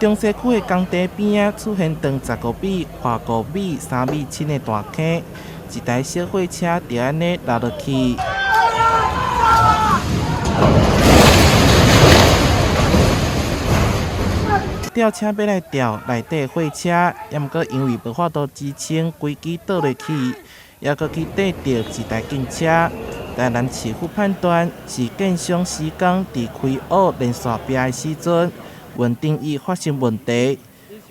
中西区的工地边仔出现长10公米、宽5米、3米深的大坑，一台小货车就安尼落落去。吊车要来吊内底的货车，也毋过因为无法度支撑，规支倒落去，也搁去缀着一台警车。但咱市府判断是建商施工伫开挖连续壁的时阵，稳定器发生问题，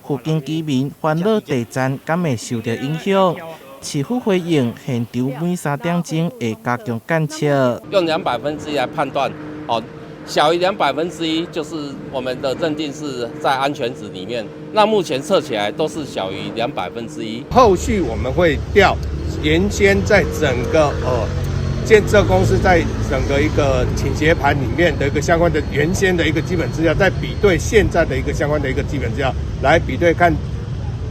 附近居民烦恼地站敢会受到影响。市府回应，现场每3点钟会加强监测。用100%来判断，小于100%就是我们的认定是在安全值里面。那目前测起来都是小于100%。后续我们会调原先在整个建设公司在整个一个倾斜盘里面的一个相关的原先的一个基本资料，再比对现在的一个相关的一个基本资料，来比对看，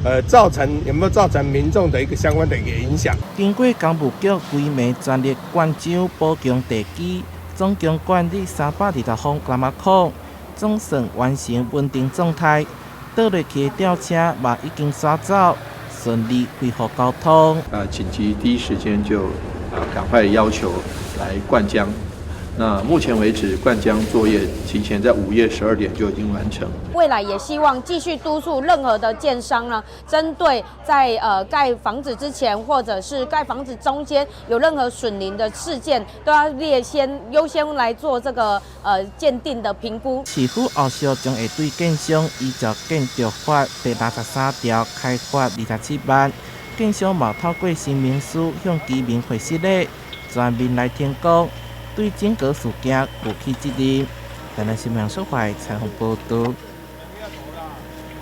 有没有造成民众的一个相关的一个影响。经过工务局规暝专力灌浆补强地基，总共灌入320方干马孔，总算完成稳定状态。倒落去的吊车嘛已经刷走，顺利恢复交通。紧急第一时间就赶快要求来灌浆。那目前为止，灌浆作业提前在5月12点就已经完成。未来也希望继续督促任何的建商呢，针对在盖房子之前或者是盖房子中间有任何损林的事件，都要优先来做这个鉴定的评估。市府后续将会对建商依照建筑法第63条开罚27万。建商嘛透过新民书向居民回示咧，全面来听讲。对整个事件负起责任。台南新闻社会采访报道。